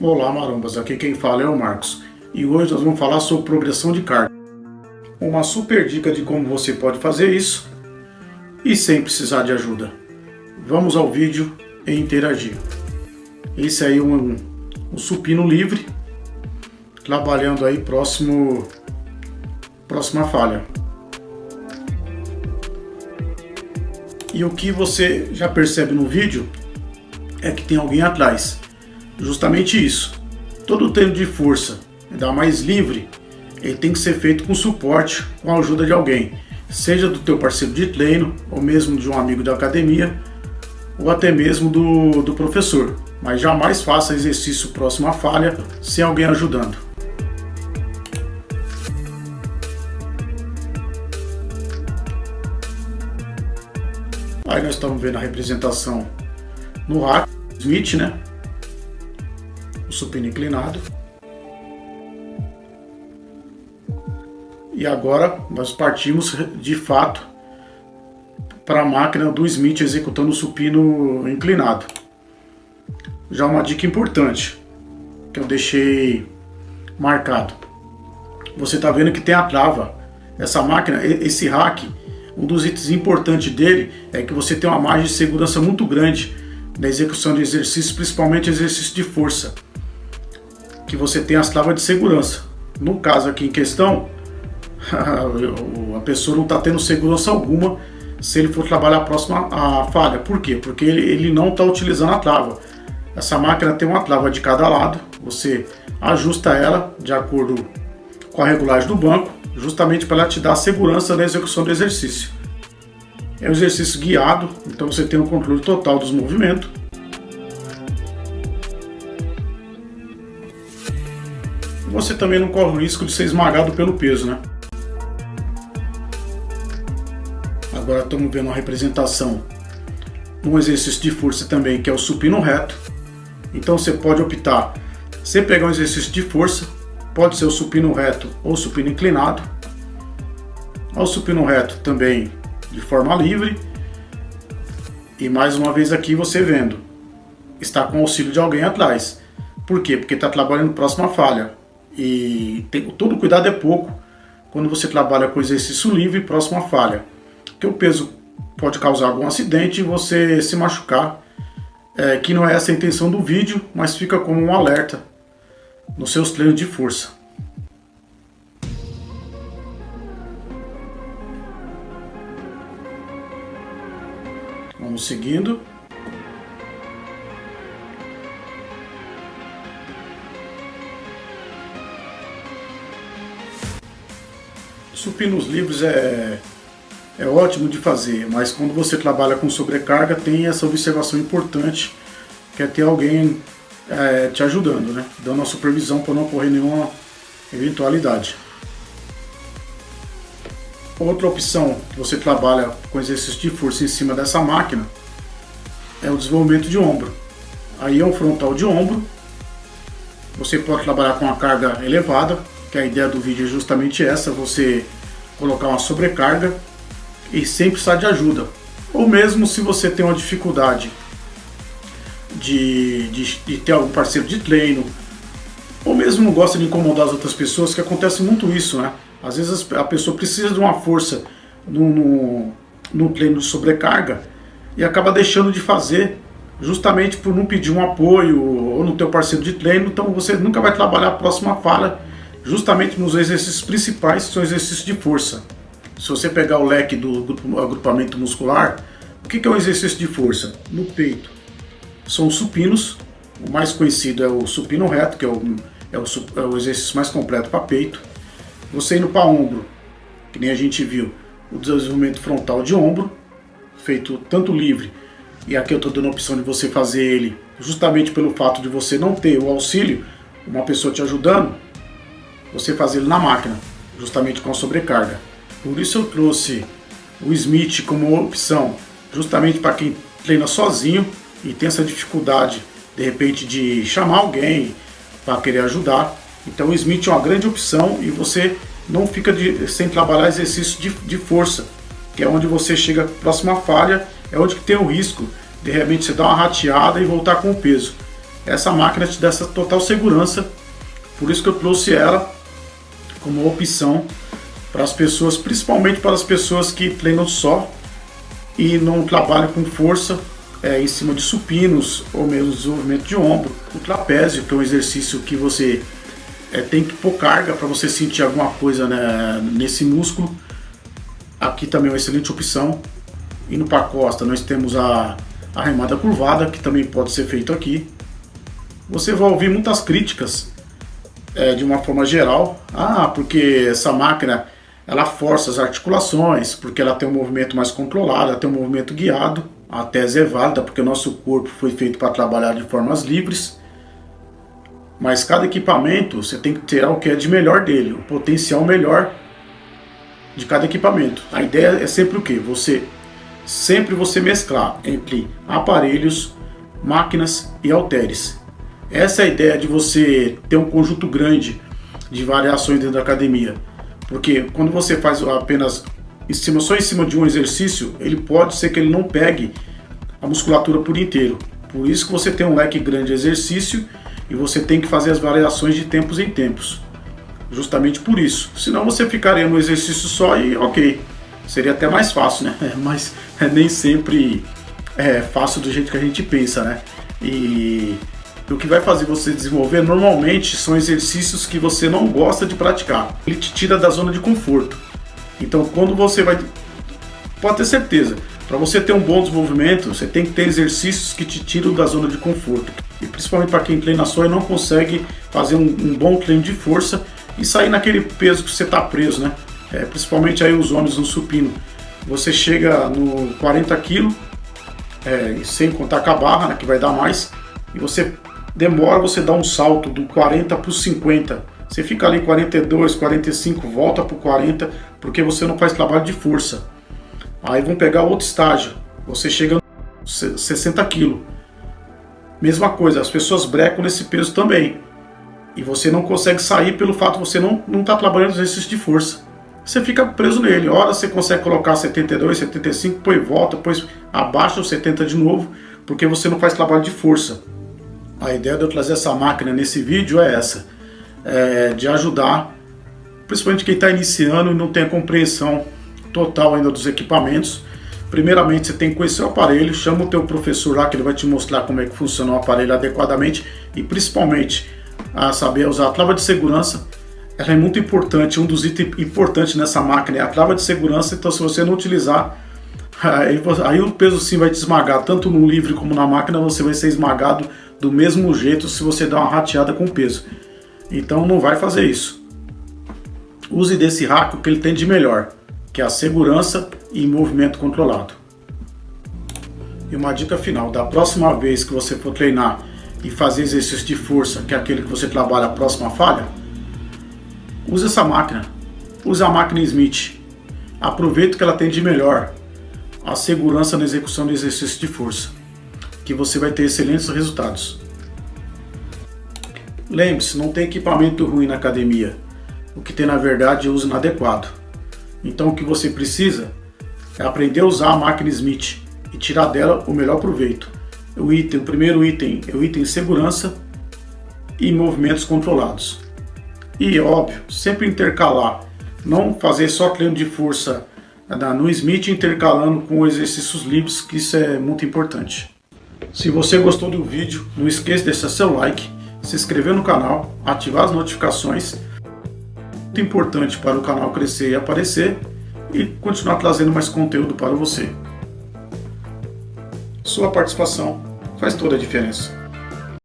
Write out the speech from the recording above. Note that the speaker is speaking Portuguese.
Olá marombas, aqui quem fala é o Marcos e hoje nós vamos falar sobre progressão de carga. Uma super dica de como você pode fazer isso e sem precisar de ajuda. Vamos ao vídeo e interagir. Esse aí é um supino livre, trabalhando aí próxima falha. E o que você já percebe no vídeo é que tem alguém atrás. Justamente isso. Todo treino de força, ainda mais livre, ele tem que ser feito com suporte, com a ajuda de alguém. Seja do teu parceiro de treino, ou mesmo de um amigo da academia, ou até mesmo do professor. Mas jamais faça exercício próximo à falha sem alguém ajudando. Aí nós estamos vendo a representação no hack, Smith, né? O supino inclinado. E agora nós partimos de fato para a máquina do Smith executando o supino inclinado. Já uma dica importante que eu deixei marcado. Você está vendo que tem a trava. Essa máquina, esse hack, um dos itens importantes dele é que você tem uma margem de segurança muito grande na execução de exercícios, principalmente exercícios de força, que você tem as travas de segurança. No caso aqui em questão, a pessoa não está tendo segurança alguma se ele for trabalhar próximo à falha. Por quê? Porque ele não está utilizando a trava. Essa máquina tem uma trava de cada lado, você ajusta ela de acordo com a regulagem do banco, justamente para ela te dar segurança na execução do exercício. É um exercício guiado, então você tem um controle total dos movimentos. Você também não corre o risco de ser esmagado pelo peso, né? Agora estamos vendo uma representação num exercício de força também, que é o supino reto. Então você pode optar, se pegar um exercício de força, pode ser o supino reto ou o supino inclinado. O supino reto também de forma livre. E mais uma vez aqui você vendo, está com o auxílio de alguém atrás. Por quê? Porque está trabalhando próximo à falha. E todo cuidado é pouco quando você trabalha com exercício livre próximo à falha. Porque o peso pode causar algum acidente e você se machucar. Que não é essa a intenção do vídeo, mas fica como um alerta nos seus treinos de força. Vamos seguindo. Supinos livres é ótimo de fazer, mas quando você trabalha com sobrecarga tem essa observação importante, que é ter alguém te ajudando, né? Dando a supervisão para não ocorrer nenhuma eventualidade. Outra opção que você trabalha com exercício de força em cima dessa máquina é o desenvolvimento de ombro. Aí é um frontal de ombro. Você pode trabalhar com a carga elevada, que a ideia do vídeo é justamente essa, você colocar uma sobrecarga e sem precisar de ajuda. Ou mesmo se você tem uma dificuldade de ter algum parceiro de treino, ou mesmo não gosta de incomodar as outras pessoas, que acontece muito isso, né? Às vezes a pessoa precisa de uma força no treino de sobrecarga e acaba deixando de fazer justamente por não pedir um apoio ou no teu parceiro de treino. Então você nunca vai trabalhar próximo à falha justamente nos exercícios principais, que são exercícios de força. Se você pegar o leque do agrupamento muscular, o que é um exercício de força? No peito são os supinos, o mais conhecido é o supino reto, que é o exercício mais completo para peito. Você indo para ombro, que nem a gente viu, o desenvolvimento frontal de ombro, feito tanto livre, e aqui eu estou dando a opção de você fazer ele justamente pelo fato de você não ter o auxílio, uma pessoa te ajudando, você fazer ele na máquina, justamente com a sobrecarga. Por isso eu trouxe o Smith como opção, justamente para quem treina sozinho e tem essa dificuldade, de repente, de chamar alguém para querer ajudar. Então o Smith é uma grande opção e você não fica sem trabalhar exercício de força, que é onde você chega próximo à falha, é onde que tem o risco de repente você dar uma rateada e voltar com o peso. Essa máquina te dá essa total segurança, por isso que eu trouxe ela como opção para as pessoas, principalmente para as pessoas que treinam só e não trabalham com força em cima de supinos ou mesmo desenvolvimento de ombro. O trapézio, que é um exercício que você tem que pôr carga para você sentir alguma coisa, né, nesse músculo. Aqui também é uma excelente opção. Indo para a costa, nós temos a remada curvada, que também pode ser feito aqui. Você vai ouvir muitas críticas de uma forma geral. Porque essa máquina ela força as articulações, porque ela tem um movimento mais controlado, ela tem um movimento guiado. A tese é válida, porque o nosso corpo foi feito para trabalhar de formas livres. Mas cada equipamento você tem que tirar o que é de melhor dele, o potencial melhor de cada equipamento. A ideia é sempre o quê? Sempre você mesclar entre aparelhos, máquinas e halteres. Essa é a ideia de você ter um conjunto grande de variações dentro da academia. Porque quando você faz apenas só em cima de um exercício, ele pode ser que ele não pegue a musculatura por inteiro. Por isso que você tem um leque grande de exercício e você tem que fazer as variações de tempos em tempos. Justamente por isso. Senão você ficaria no exercício só e ok. Seria até mais fácil, né? Mas nem sempre é fácil do jeito que a gente pensa, né? E o que vai fazer você desenvolver normalmente são exercícios que você não gosta de praticar. Ele te tira da zona de conforto. Então quando você vai... Pode ter certeza, para você ter um bom desenvolvimento, você tem que ter exercícios que te tiram da zona de conforto. E principalmente para quem treina só e não consegue fazer um bom treino de força e sair naquele peso que você está preso, né? Principalmente aí os homens no supino. Você chega no 40 kg, sem contar com a barra, né, que vai dar mais, e você demora, você dá um salto do 40 para o 50. Você fica ali 42, 45, volta para o 40, porque você não faz trabalho de força. Aí vamos pegar outro estágio, você chega no 60 kg. Mesma coisa, as pessoas brecam nesse peso também. E você não consegue sair pelo fato de você não estar trabalhando exercício de força. Você fica preso nele. Ora você consegue colocar 72, 75, depois volta, depois abaixa os 70 de novo, porque você não faz trabalho de força. A ideia de eu trazer essa máquina nesse vídeo é essa, de ajudar, principalmente quem está iniciando e não tem a compreensão total ainda dos equipamentos. Primeiramente você tem que conhecer o aparelho, chama o teu professor lá que ele vai te mostrar como é que funciona o aparelho adequadamente e principalmente a saber usar a trava de segurança. Ela é muito importante, um dos itens importantes nessa máquina é a trava de segurança, então se você não utilizar, aí o peso sim vai te esmagar, tanto no livre como na máquina você vai ser esmagado do mesmo jeito se você der uma rateada com o peso. Então não vai fazer isso. Use desse rack o que ele tem de melhor, que é a segurança e movimento controlado. E uma dica final, da próxima vez que você for treinar e fazer exercício de força, que é aquele que você trabalha a próxima falha, use essa máquina, use a máquina Smith, aproveite o que ela tem de melhor, a segurança na execução do exercício de força, que você vai ter excelentes resultados. Lembre-se, não tem equipamento ruim na academia, o que tem na verdade é uso inadequado. Então o que você precisa é aprender a usar a máquina Smith e tirar dela o melhor proveito. O primeiro item é o item segurança e movimentos controlados. E óbvio, sempre intercalar, não fazer só treino de força no Smith intercalando com exercícios livres, que isso é muito importante. Se você gostou do vídeo, não esqueça de deixar seu like, se inscrever no canal, ativar as notificações. Muito importante para o canal crescer e aparecer e continuar trazendo mais conteúdo para você. Sua participação faz toda a diferença.